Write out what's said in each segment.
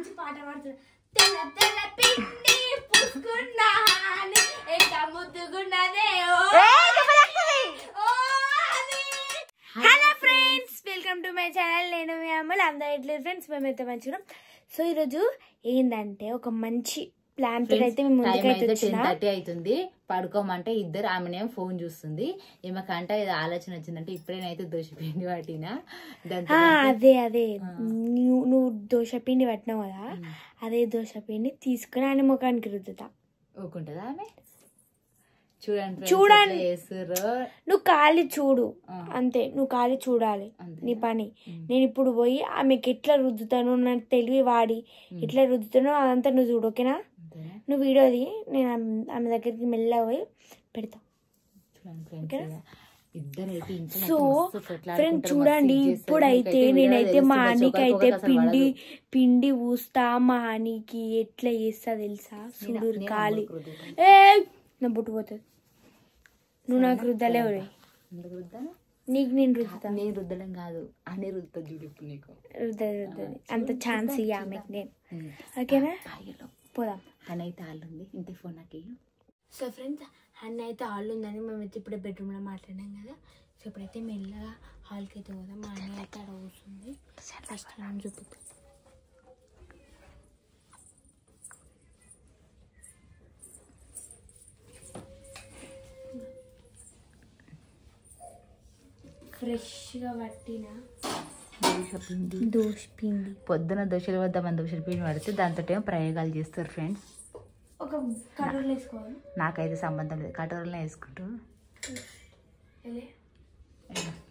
మంచి పాట పాడుతున్నా. తెల్ల తెల్ల పిండి పూసుకున్నాని ఎంత ముద్దుగున్నదే. Hello friends, welcome to my channel. నేను మీ అమ్మలు. అందరూ ఎట్లేదు ఫ్రెండ్స్, మేమైతే మంచిగా. సో ఈరోజు ఏంటంటే ఒక మంచి ప్లాన్ తో అయితే మేము ముందుకైతే 10:30 అవుతుంది. పడుకోమంటే ఇద్దరు, ఆమెనేమో ఫోన్ చూస్తుంది. ఏమకంటే ఇది ఆలోచన వచ్చిందంటే ఇప్పుడేనైతే దోశ పిండి పట్టినా. అదే అదే నువ్వు దోశ పిండి పట్టినావు కదా, అదే దోశ పిండి తీసుకుని ఆయన ముఖానికి రుద్దుతా. ఊకుంటుందా ఆమె? చూడండి చూడండి, నువ్వు ఖాళీ చూడు అంతే. నువ్వు ఖాళీ చూడాలి నీ పని. నేను ఇప్పుడు పోయి ఆమెకి ఎట్లా రుద్దుతాను, నాకు తెలివి వాడి ఎట్లా రుద్దుతానో అదంతా నువ్వు చూడు, ఓకేనా? నువ్వు వీడియోది నేను ఆమె దగ్గరికి మెల్లగా పోయి పెడతా. సో ఫ్రెండ్ చూడండి, ఇప్పుడైతే నేనైతే మా హనీకి అయితే పిండి ఊస్తా. మా హనీకి ఎట్లా చేస్తా తెలుసా? చూడు ఖాళీ నా బుట్టు పోతుంది. నువ్వు నాకు రుద్దలేవు, నీకు నేను రుద్దుతా. నేను రుద్దడం కాదు, అని రుద్దుతా చూడు ఇప్పుడు నీకు. రుద్దది అంత ఛాన్స్ ఇయ్య ఆమెకి నేను, ఓకేనా? పోదాం. హన్ అయితే హాల్ ఉంది, ఇంటి ఫోన్ నాకు. సో ఫ్రెండ్స్, హన్ అయితే హాల్ ఉందని మేమైతే ఇప్పుడే బెడ్రూమ్లో మాట్లాడాం కదా. సో ఇప్పుడైతే మెల్లగా హాల్కి అయితే పోదాం. మా అన్న అయితే అక్కడ కూర్చుంది. ఫస్ట్ చూపిద్దాం. ఫ్రెష్గా పట్టిన దోశ పిండి. పొద్దున దోశలు వద్దామని దోశల పిండి పడితే దాంతో ఏమో ప్రయోగాలు చేస్తారు ఫ్రెండ్స్. ఒక కటోరలో వేసుకోవాలి. నాకైతే సంబంధం లేదు, కటోరలో వేసుకుంటూ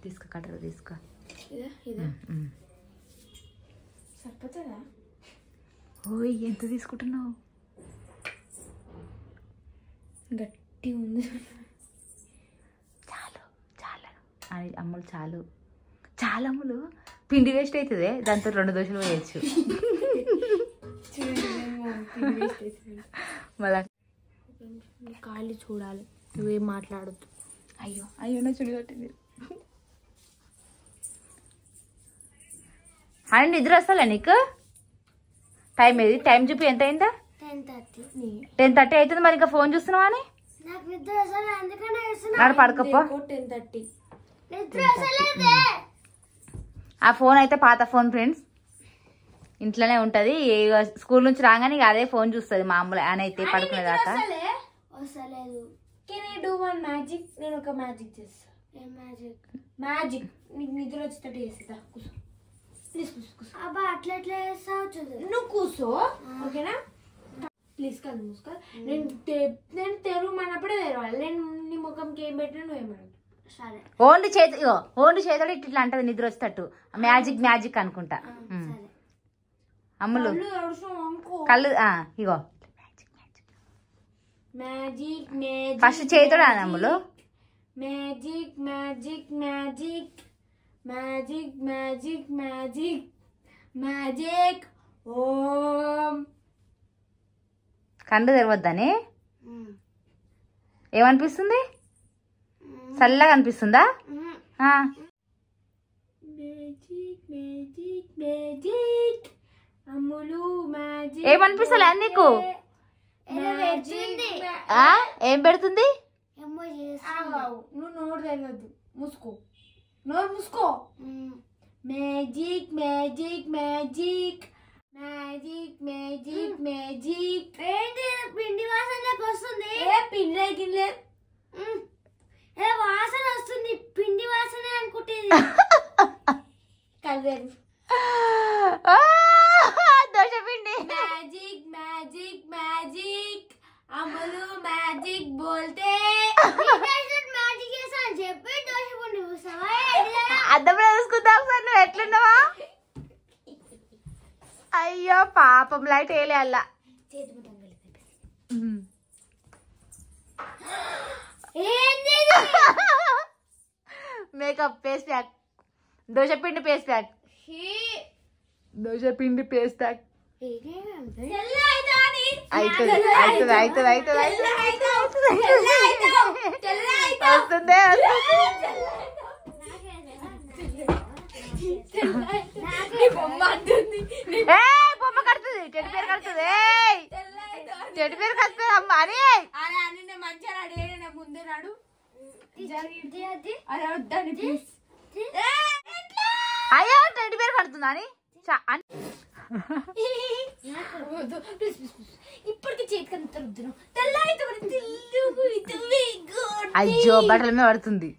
తీసుకో. కటోర తీసుకో. సరిపోతుందా? ఓయ్, ఎంత తీసుకుంటున్నావు? గట్టి ఉంది. అమ్ములు చాలా అమ్ములు. పిండి వేస్ట్ అవుతుంది, దాంతో 2 దోశలు వేయచ్చు. మళ్ళా ఖాళీ చూడాలి, నువ్వేం మాట్లాడద్దు. అయ్యో నా చుడి కట్టింది. అండ్ నిద్ర వస్తలే నీకు? టైం ఏది? టైం చూపి ఎంత అయిందా? 10:30 అవుతుంది. మరి ఇంకా ఫోన్ చూస్తున్నావా అని? నాడు పడుకోపో. 10:30. ఆ ఫోన్ అయితే పాత ఫోన్ ఫ్రెండ్స్, ఇంట్లోనే ఉంటది. స్కూల్ నుంచి రాగానే అదే ఫోన్ చూస్తుంది మామూలు. ఆయన అయితే పడుకునేదాకా. నేను ఒక మ్యాజిక్ చేస్తా. మ్యాజిక్ నీకు నిద్ర వచ్చేటట్టు చేస్తా. నువ్వు కూర్చో, ఓకేనా? ప్లీజ్ కళ్ళు మూసుకో. నేను తెరవమన్నప్పుడే తెరవాలి. నేను నీ ముఖంకి ఏం పెట్టినా నువ్వేమన్నా. ఓన్లీ చేతులు ఇట్లా అంటది నిద్ర వచ్చేటట్టు. మ్యాజిక్ అనుకుంటా. అమ్ములు కళ్ళు ఇగో ఫస్ట్ చేతుడు Ammulu. Magic magic magic magic magic magic magic. ఓం. కళ్ళు తెరవద్దని ఏమనిపిస్తుంది? చల్లగా అనిపిస్తుందా? ఏమనిపిస్తలే నీకు? ఏం పెడుతుంది? నువ్వు నోరు తెరవద్దు, మూసుకో. నోరు మూసుకో. Magic magic magic magic magic magic. పిండి వాసనలోకి వస్తుంది. పిండి గిన్నె వాసన వస్తుంది. పిండి వాసన అనుకుంటుంది. దోశ పిండి. Magic magic magic. అమలు మ్యాజిక్ బోల్తే మ్యాజిక్ చేసా అని చెప్పి దోశ పిండి పూసావా? అద్దంలో చూసుకుంటా ఒకసారి నువ్వు ఎట్లున్నావా? అయ్యో పాపం, లైట్ వేయలే అల్లా. మేకప్ పేస్ట్ ప్యాక్, దోశ పిండి పేస్ట్ ప్యాక్, దోశ పిండి పేస్ట్ ప్యాక్. వస్తుందే. బొమ్మ కడుతుంది. చెట్టు పేరు కడుతుంది చెట్టు పేరు కడుతుంది అమ్మ అని మంచిగా రెడీ ముందే నాడు అరే వద్దని అయ్యో చెట్టు పేరు కడుతుందా అని ఇప్పటికి చేతికి అయ్యో బట్టల మీద పడుతుంది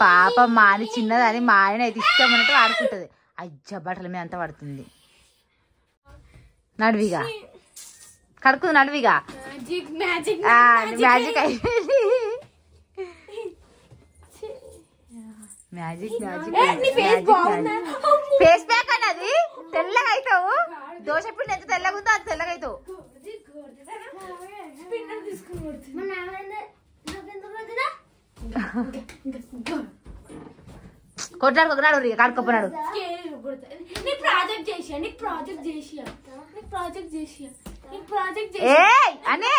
పాప మాని చిన్నదని మా ఆయన అయితే ఇష్టం అన్నట్టు ఆడుకుంటది అయ్యో బట్టల మీద అంతా పడుతుంది నడువిగా కడుకుంది నడువిగా మ్యాజిక్ అయిపోయింది మ్యాజిక్ ఫేస్ ప్యాక్ అన్నది తెల్లగా అవుతావు దోశ పిండి ఎంత తెల్లగా ఉందో అది తెల్లగా అవుతావు కొట్లాడుకోనాడు కడుక్కోపోనాడు అనే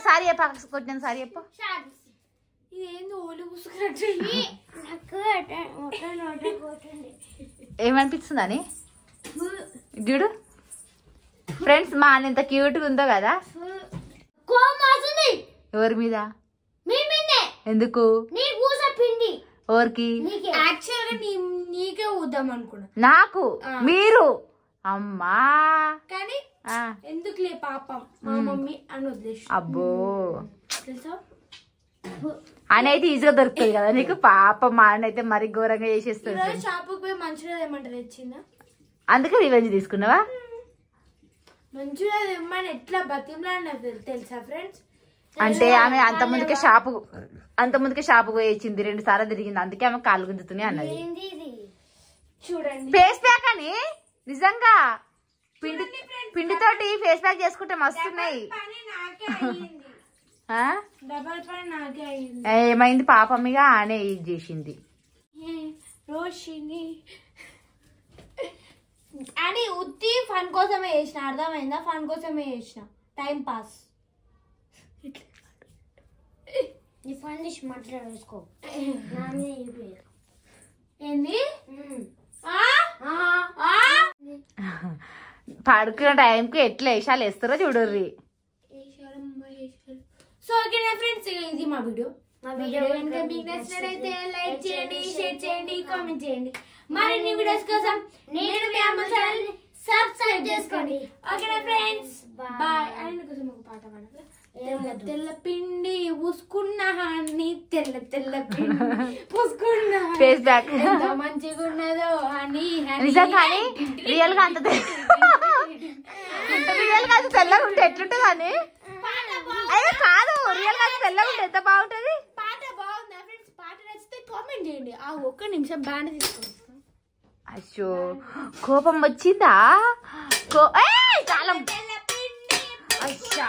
సారీ చెప్ప కొట్టిన సారీ చెప్పు ఏమనిపిస్తుంది అని చూడు ఫ్రెండ్స్ మా అన్న ఎంత క్యూట్ గా ఉందో కదా ఎవరి మీద ఎందుకు ఎవరికి నీకే ఊద్దాం అనుకున్నా నాకు మీరు అమ్మా కానీ ఎందుకులే పాపం మా మమ్మీ అని ఉద్దేశం అబ్బో తెలుసా అని అయితే ఈజీగా దొరుకుతుంది కదా నీకు పాప మా అన్న అయితే మరి ఘోరంగా చేసేస్తుంది షాపుకి పోయి మంచిగా ఏమంటారు తెచ్చిందా అందుకే రివెంజ్ తీసుకున్నావా మంచిగా ఇమ్మని ఎట్లా బతిమలా తెలుసా ఫ్రెండ్స్ అంటే ఆమె అంత ముందుకే షాపుకు వేయించింది 2 సార్లు తిరిగింది అందుకే ఆమె కాలు గుంజుతుంది అన్నది చూడండి ఫేస్ ప్యాక్ అని నిజంగా పిండితోటి ఫేస్ ప్యాక్ చేసుకుంటే మస్తున్నాయి ఏమైంది పాపమ్మిగా ఆనే ఇది చేసింది రోషిని అని ఉత్తి ఫన్ కోసమే చేసిన అర్థమైందా ఫన్ కోసమే చేసిన టైం పాస్ మాట్లాడేసుకో ఏంది పడుకున్న టైంకి ఎట్లా వేషాలు వేస్తారో చూడర్రి సో ఓకేనా ఫ్రెండ్స్ ఇది మా వీడియో కనుక మీకు నచ్చినట్లయితే లైక్ చేయండి షేర్ చేయండి కామెంట్ చేయండి మరిన్ని వీడియోస్ కోసం నేను మీ అమ్మ ఛానల్ సబ్స్క్రైబ్ చేసుకోండి ఓకేనా ఫ్రెండ్స్ బాయ్ ఆయన కోసం ఒక పాట పాడతా తెల్ల పిండి పూసుకున్నా అని తెల్ల పిండి పూసుకున్నా ఫేస్ బ్యాక్ ఎంత మంచిగా ఉన్నదో అని కానీ రియల్ గా అంత తెల్లగా ఉంటే ఎట్లుంటది అని అదే కాదు రియల్ గా తెల్లగా ఉంటే ఎంత బాగుంటది పాట బాగుందా ఫ్రెండ్స్ పాట నచ్చితే కామెంట్ చేయండి ఆ ఒక్క నిమిషం బ్యాండ్ తీసుకోండి అయ్యో కోపం వచ్చిందా తాళం అచ్చా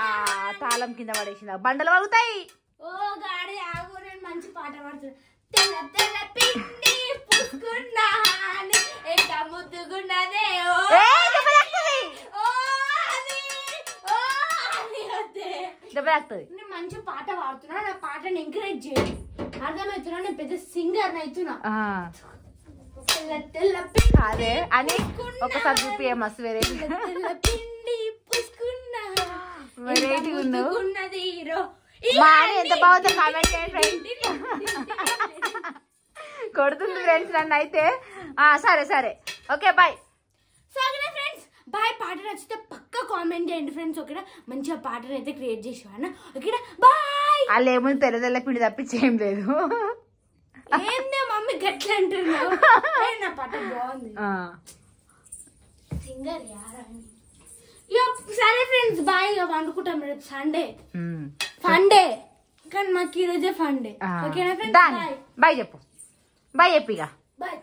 తాళం కింద పడేసిందా బండలు పడుతాయి ఓ గాడి ఆగు నేను మంచి పాట పాడుతున్నా తెల్ల తెల్ల పిండి పూసుకున్నా ఎంత ముద్దుగున్నదే నేను మంచి పాట పాడుతున్నా నా పాటని ఎంకరేజ్ చేయండి అర్థమవుతున్నా నేను పెద్ద సింగర్ అవుతున్నా తెల్ల తెల్ల అదే అని ఒకసారి చూపి మస్తు వెరైటీ వెరైటీ ఉన్నది ఎంత బాగుందో కామెంట్ చేయండి కొడుతుంది ఫ్రెండ్స్ నన్ను అయితే సరే సరే ఓకే బాయ్ ఫ్రెండ్స్ బాయ్ పాట నచ్చితే పక్కా కామెంట్ చేయండి ఫ్రెండ్స్ ఓకేనా మంచిగా పాటను అయితే క్రియేట్ చేసేవాడినా ఓకేనా బాయ్ వాళ్ళు ఏముంది తెల్ల తెల్ల పిండి తప్పించి ఏం లేదు ఏందే మమ్మీ గట్ల అంటున్నావు నా పాట బాగుంది సింగర్ సరే ఫ్రెండ్స్ బాయ్ వండుకుంటాం రేపు సండే ఫండే కానీ మాకు ఈరోజే ఫండే ఓకేనా ఫ్రెండ్స్ బాయ్ చెప్పు బాయ్ చెప్పిగా బాయ్